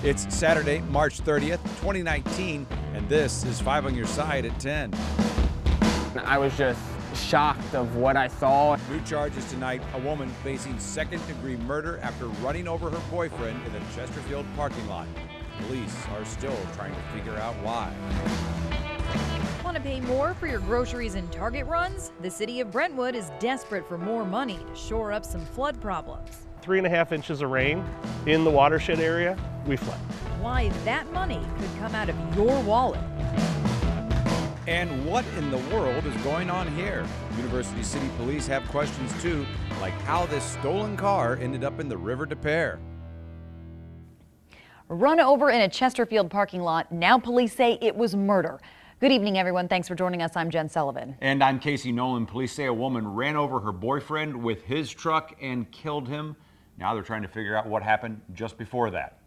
It's Saturday, March 30th, 2019, and this is 5 on your side at 10. I was just shocked of what I saw. New charges tonight, a woman facing second-degree murder after running over her boyfriend in a Chesterfield parking lot. Police are still trying to figure out why. Want to pay more for your groceries and Target runs? The city of Brentwood is desperate for more money to shore up some flood problems. 3.5 inches of rain in the watershed area, we flood. Why that money could come out of your wallet. And what in the world is going on here? University City Police have questions too, like how this stolen car ended up in the River Des Peres. Run over in a Chesterfield parking lot. Now police say it was murder. Good evening, everyone. Thanks for joining us. I'm Jen Sullivan. And I'm Casey Nolan. Police say a woman ran over her boyfriend with his truck and killed him. Now they're trying to figure out what happened just before that.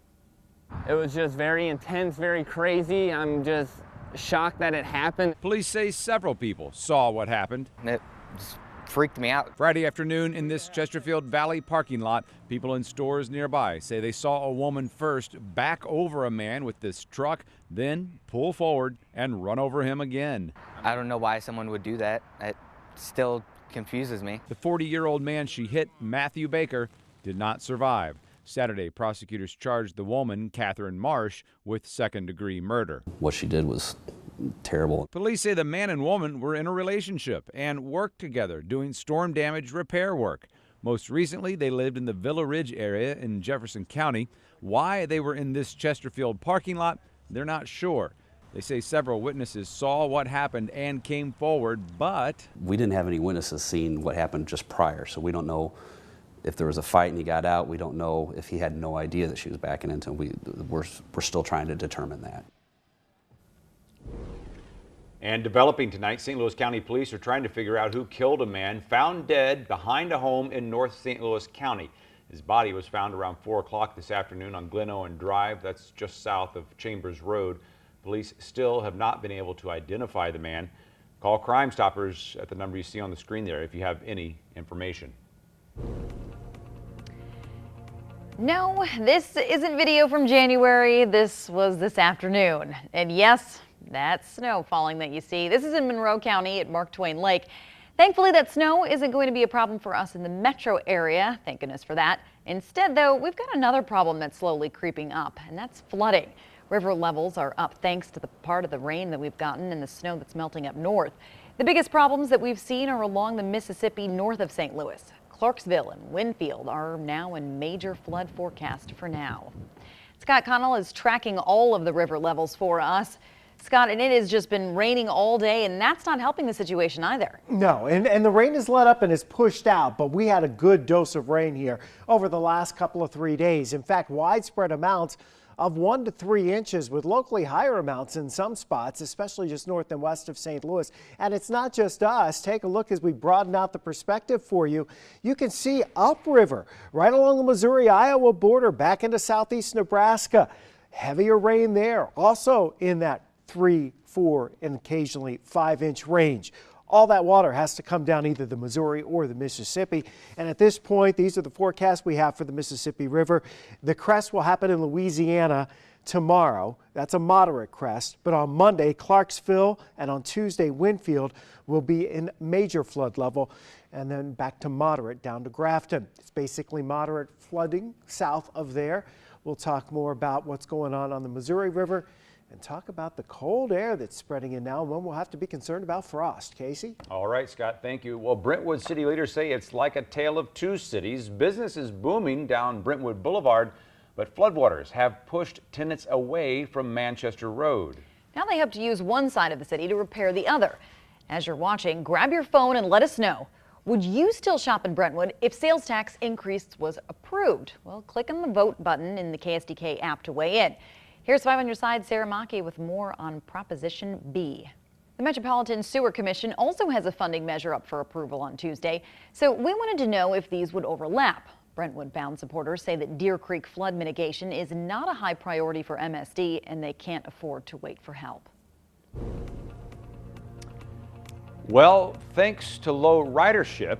It was just very intense, very crazy. I'm just shocked that it happened. Police say several people saw what happened. It just freaked me out. Friday afternoon in this Chesterfield Valley parking lot, people in stores nearby say they saw a woman first back over a man with this truck, then pull forward and run over him again. I don't know why someone would do that. It still confuses me. The 40-year-old man she hit, Matthew Baker, did not survive. Saturday, prosecutors charged the woman, Catherine Marsh, with second-degree murder. What she did was terrible. Police say the man and woman were in a relationship and worked together doing storm damage repair work. Most recently, they lived in the Villa Ridge area in Jefferson County. Why they were in this Chesterfield parking lot, they're not sure. They say several witnesses saw what happened and came forward, but We didn't have any witnesses seeing what happened just prior, so we don't know if there was a fight and he got out. We don't know if he had no idea that she was backing into him. We're still trying to determine that. And developing tonight, St. Louis County Police are trying to figure out who killed a man found dead behind a home in North St. Louis County. His body was found around 4 o'clock this afternoon on Glen Owen Drive. That's just south of Chambers Road. Police still have not been able to identify the man. Call Crime Stoppers at the number you see on the screen there if you have any information. No, this isn't video from January. This was this afternoon. And yes, that's snow falling that you see. This is in Monroe County at Mark Twain Lake. Thankfully, that snow isn't going to be a problem for us in the metro area. Thank goodness for that. Instead, though, we've got another problem that's slowly creeping up, and that's flooding. River levels are up thanks to the part of the rain that we've gotten and the snow that's melting up north. The biggest problems that we've seen are along the Mississippi north of St. Louis. Clarksville and Winfield are now in major flood forecast for now. Scott Connell is tracking all of the river levels for us. Scott, and it has just been raining all day, and that's not helping the situation either. No, and the rain has let up and is pushed out, but we had a good dose of rain here over the last couple of 3 days. In fact, widespread amounts of 1 to 3 inches with locally higher amounts in some spots, especially just north and west of St. Louis. And it's not just us. Take a look as we broaden out the perspective for you. You can see upriver right along the Missouri-Iowa border back into southeast Nebraska. Heavier rain there, also in that 3, 4, and occasionally 5-inch range. All that water has to come down either the Missouri or the Mississippi. And at this point, these are the forecasts we have for the Mississippi River. The crest will happen in Louisiana tomorrow. That's a moderate crest. But on Monday, Clarksville, and on Tuesday, Winfield will be in major flood level. And then back to moderate down to Grafton. It's basically moderate flooding south of there. We'll talk more about what's going on the Missouri River and talk about the cold air that's spreading in now and when we'll have to be concerned about frost. Casey? All right, Scott, thank you. Well, Brentwood city leaders say it's like a tale of two cities. Business is booming down Brentwood Boulevard, but floodwaters have pushed tenants away from Manchester Road. Now they hope to use one side of the city to repair the other. As you're watching, grab your phone and let us know. Would you still shop in Brentwood if sales tax increase was approved? Well, click on the vote button in the KSDK app to weigh in. Here's 5 on your side, Sarah Mackey with more on Proposition B. The Metropolitan Sewer Commission also has a funding measure up for approval on Tuesday, so we wanted to know if these would overlap. Brentwood-bound supporters say that Deer Creek flood mitigation is not a high priority for MSD, and they can't afford to wait for help. Well, thanks to low ridership,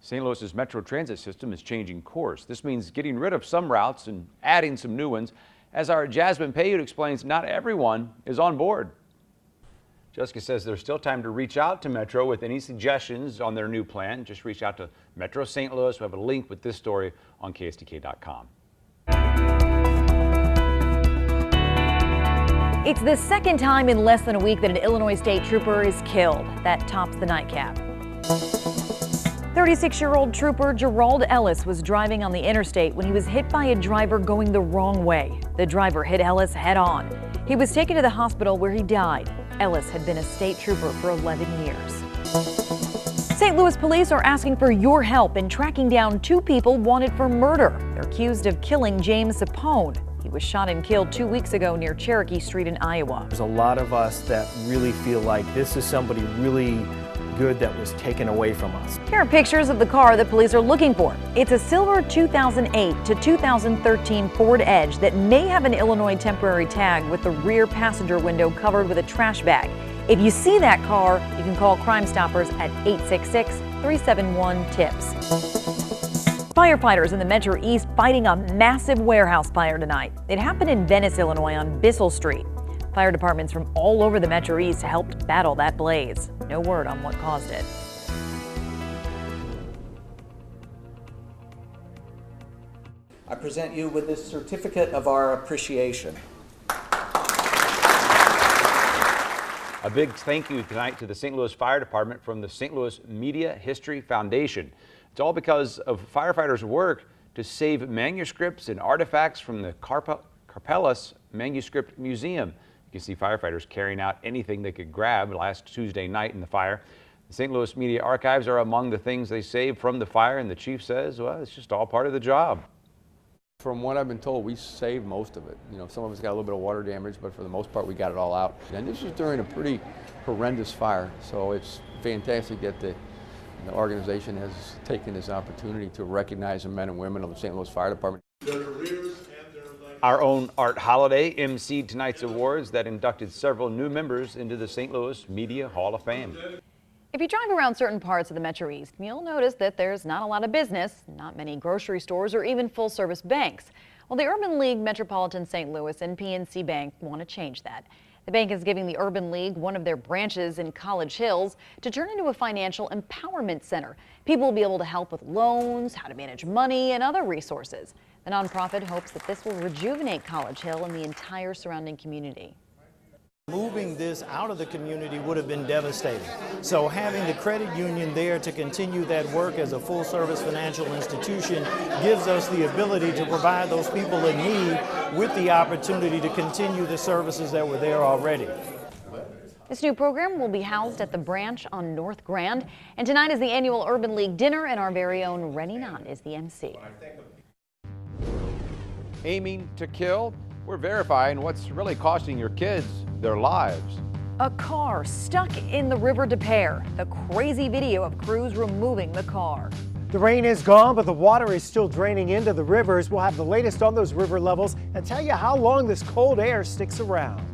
St. Louis's Metro Transit system is changing course. This means getting rid of some routes and adding some new ones. As our Jasmine Payute explains, not everyone is on board. Jessica says there's still time to reach out to Metro with any suggestions on their new plan. Just reach out to Metro St. Louis. We have a link with this story on KSDK.com. It's the second time in less than a week that an Illinois state trooper is killed. That tops the nightcap. 36-year-old trooper Gerald Ellis was driving on the interstate when he was hit by a driver going the wrong way. The driver hit Ellis head-on. He was taken to the hospital where he died. Ellis had been a state trooper for 11 years. St. Louis police are asking for your help in tracking down two people wanted for murder. They're accused of killing James Sapone. He was shot and killed 2 weeks ago near Cherokee Street in Iowa. There's a lot of us that really feel like this is somebody really good that was taken away from us. Here are pictures of the car that police are looking for. It's a silver 2008 to 2013 Ford Edge that may have an Illinois temporary tag with the rear passenger window covered with a trash bag. If you see that car, you can call Crime Stoppers at 866-371-TIPS. Firefighters in the Metro East fighting a massive warehouse fire tonight. It happened in Venice, Illinois on Bissell Street. Fire departments from all over the Metro East helped battle that blaze. No word on what caused it. I present you with this certificate of our appreciation. A big thank you tonight to the St. Louis Fire Department from the St. Louis Media History Foundation. It's all because of firefighters' work to save manuscripts and artifacts from the Karpelas Manuscript Museum. You can see firefighters carrying out anything they could grab last Tuesday night in the fire. The St. Louis Media Archives are among the things they saved from the fire, and the chief says, well, it's just all part of the job. From what I've been told, we saved most of it. You know, some of us got a little bit of water damage, but for the most part, we got it all out. And this is during a pretty horrendous fire, so it's fantastic that the organization has taken this opportunity to recognize the men and women of the St. Louis Fire Department. Our own Art Holiday emceed tonight's awards that inducted several new members into the St. Louis Media Hall of Fame. If you drive around certain parts of the Metro East, you'll notice that there's not a lot of business, not many grocery stores or even full-service banks. Well, the Urban League Metropolitan St. Louis and PNC Bank want to change that. The bank is giving the Urban League one of their branches in College Hills to turn into a financial empowerment center. People will be able to help with loans, how to manage money, and other resources. The nonprofit hopes that this will rejuvenate College Hill and the entire surrounding community. Moving this out of the community would have been devastating. So having the credit union there to continue that work as a full-service financial institution gives us the ability to provide those people in need with the opportunity to continue the services that were there already. This new program will be housed at the branch on North Grand. And tonight is the annual Urban League dinner, and our very own Rennie Knott is the MC. Aiming to kill? We're verifying what's really costing your kids their lives. A car stuck in the River Des Peres. The crazy video of crews removing the car. The rain is gone, but the water is still draining into the rivers. We'll have the latest on those river levels and tell you how long this cold air sticks around.